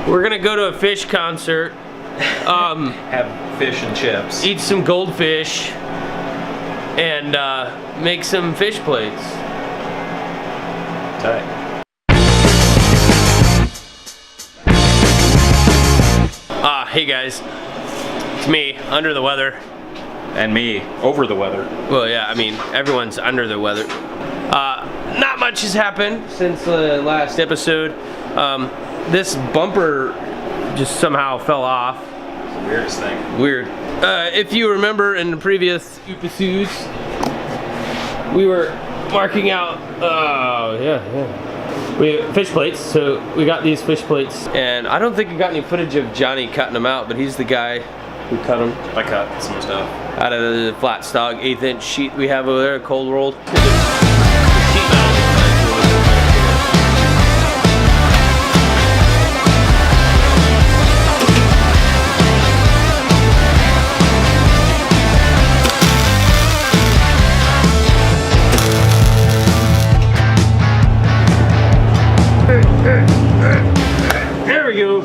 We're gonna go to a fish concert. Have fish and chips. Eat some goldfish. And make some fish plates. Tight. Hey guys. It's me, under the weather. And me, over the weather. Well, yeah, I mean, everyone's under the weather. Not much has happened since the last episode. This bumper just somehow fell off. It's the weirdest thing. Weird. If you remember in the previous episodes, we were marking out, we have fish plates, so we got these fish plates. And I don't think we got any footage of Johnny cutting them out, but he's the guy who cut them. I cut some stuff. Out of the flat stock 1/8" sheet we have over there, cold rolled. There we go.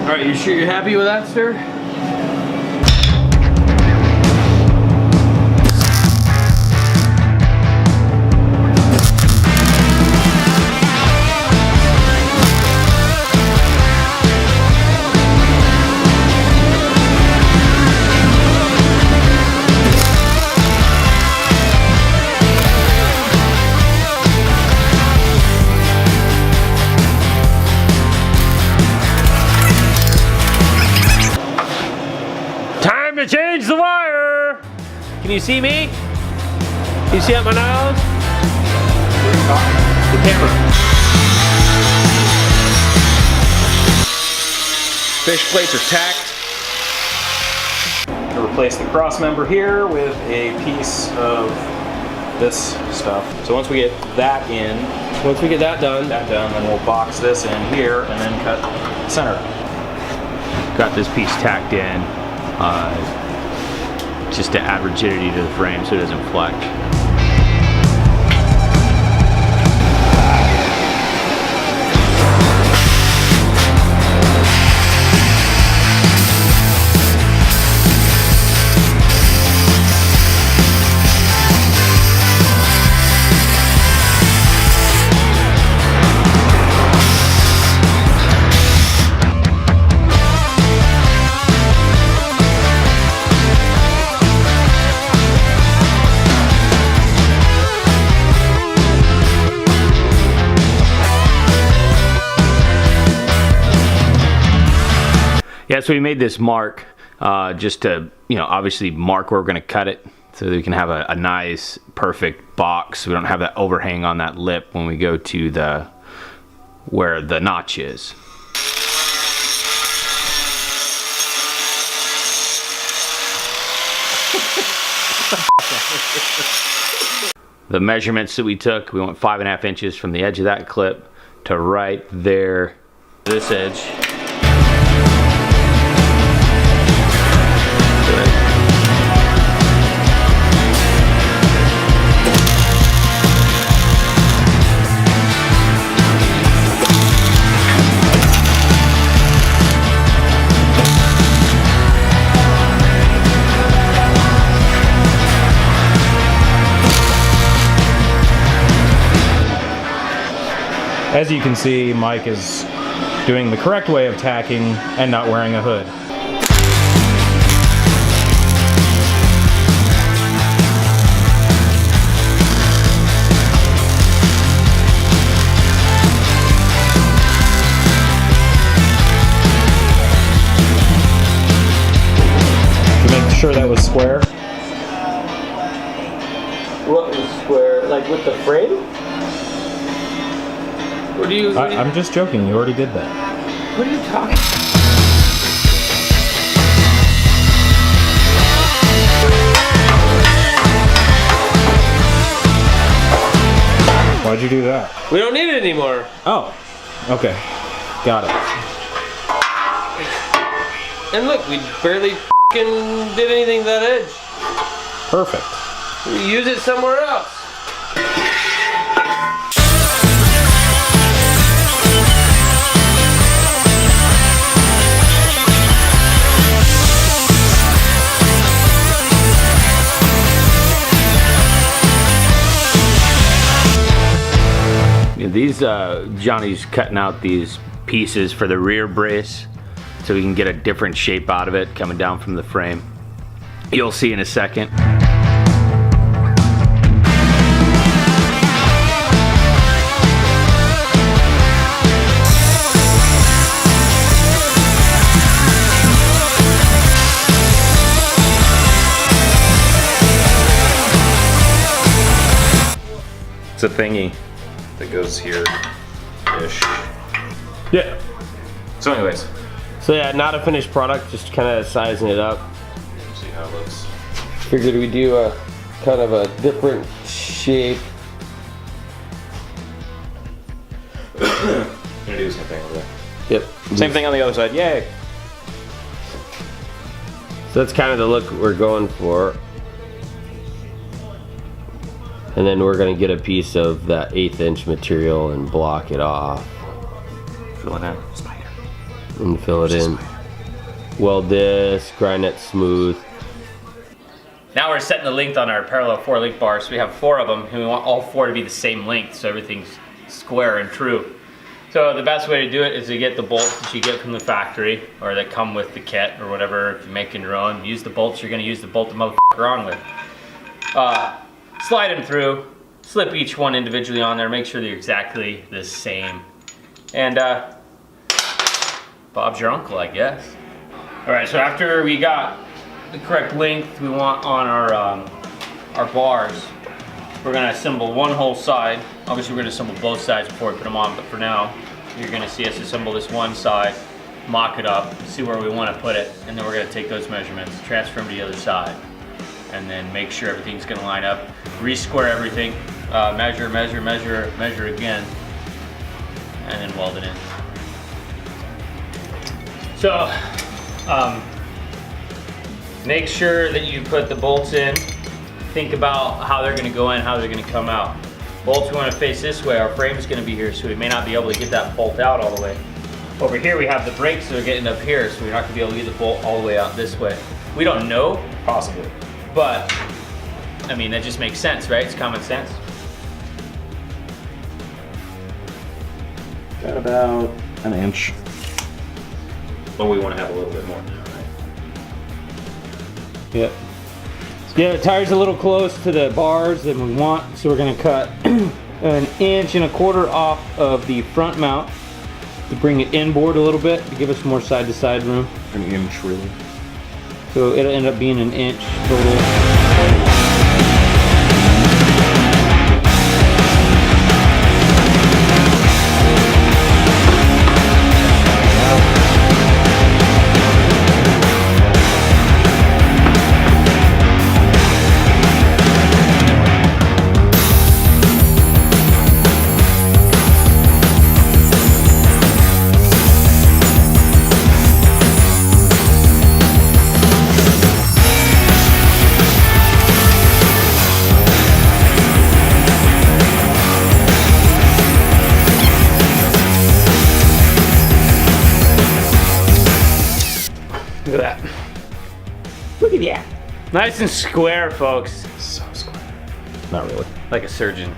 All right, you sure you're happy with that, sir? To change the wire. Can you see me? Can you see up my nose? The camera. Fish plates are tacked. To replace the cross member here with a piece of this stuff. So once we get that in, then we'll box this in here and then cut center. Got this piece tacked in. Just to add rigidity to the frame so it doesn't flex. Yeah, so we made this mark just to, obviously mark where we're going to cut it so that we can have a nice, perfect box. We don't have that overhang on that lip when we go to where the notch is. The measurements that we took, we went 5.5 inches from the edge of that clip to right there, this edge. As you can see, Mike is doing the correct way of tacking and not wearing a hood. To make sure that was square. What was square? Like with the frame? What do you? I'm just joking. You already did that. What are you talking about? Why'd you do that? We don't need it anymore. Oh, okay. Got it. And look, we barely f***ing did anything to that edge. Perfect. We use it somewhere else. These Johnny's cutting out these pieces for the rear brace so we can get a different shape out of it coming down from the frame. You'll see in a second. It's a thingy that goes here-ish. Yeah. So anyways, So yeah, not a finished product, just kind of sizing it up. see how it looks. Figured we do a kind of a different shape. Gonna do the same thing over there. Yep. Same thing on the other side, yay! So that's kind of the look we're going for. And then we're gonna get a piece of that 1/8 inch material and block it off Fill it in. Spider. and fill it in. Weld this, grind it smooth. Now we're setting the length on our parallel 4 link bars. So we have 4 of them, and we want all 4 to be the same length, so everything's square and true. So the best way to do it is to get the bolts that you get from the factory, or that come with the kit, or whatever. If you're making your own, use the bolts you're going to use to bolt the motherfucker on with. Slide them through, slip each one individually on there, make sure they're exactly the same. And Bob's your uncle, I guess. All right, so after we got the correct length we want on our bars, we're gonna assemble one whole side. Obviously we're gonna assemble both sides before we put them on, but for now, you're gonna see us assemble this one side, mock it up, see where we wanna put it, and then we're gonna take those measurements, transfer them to the other side, and then make sure everything's gonna line up, re-square everything, measure, measure, measure, measure again, and then weld it in. So, make sure that you put the bolts in. Think about how they're gonna go in, how they're gonna come out. Bolts we wanna face this way, our frame is gonna be here, so we may not be able to get that bolt out all the way. Over here we have the brakes that are getting up here, so we're not gonna be able to get the bolt all the way out this way. We don't know, Possibly. but, I mean, that just makes sense, right? It's common sense. Got about an inch. But we want to have a little bit more now, right? Yep. Yeah, the tire's a little close to the bars than we want, so we're gonna cut 1.25 inches off of the front mount to bring it inboard a little bit to give us more side-to-side room. An inch, really. So it'll end up being 1 inch total. Look at that. Look at that. Nice and square, folks. So square. Not really. Like a surgeon.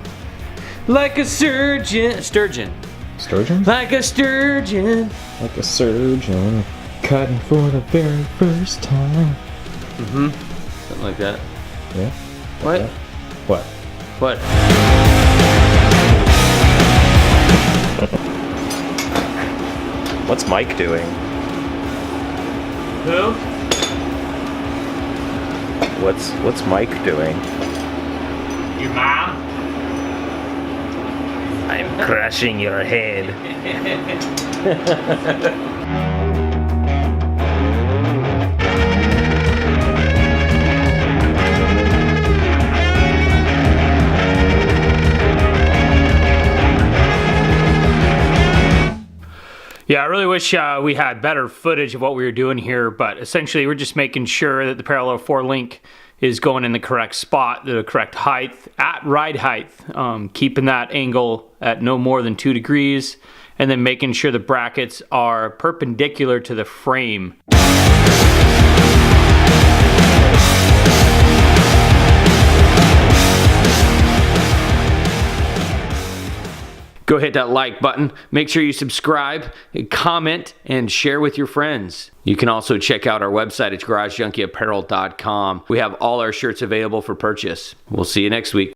Like a surgeon. Sturgeon. Sturgeon? Like a sturgeon. Like a surgeon. Cutting for the very first time. Something like that. Yeah? What? What? What? What's Mike doing? Who? What's Mike doing? Your mom? I'm crushing your head. Yeah, I really wish we had better footage of what we were doing here, but essentially we're just making sure that the parallel 4 link is going in the correct spot, the correct height, at ride height, keeping that angle at no more than 2 degrees, and then making sure the brackets are perpendicular to the frame. Go hit that like button. Make sure you subscribe, comment, and share with your friends. You can also check out our website at garagejunkyapparel.com. We have all our shirts available for purchase. We'll see you next week.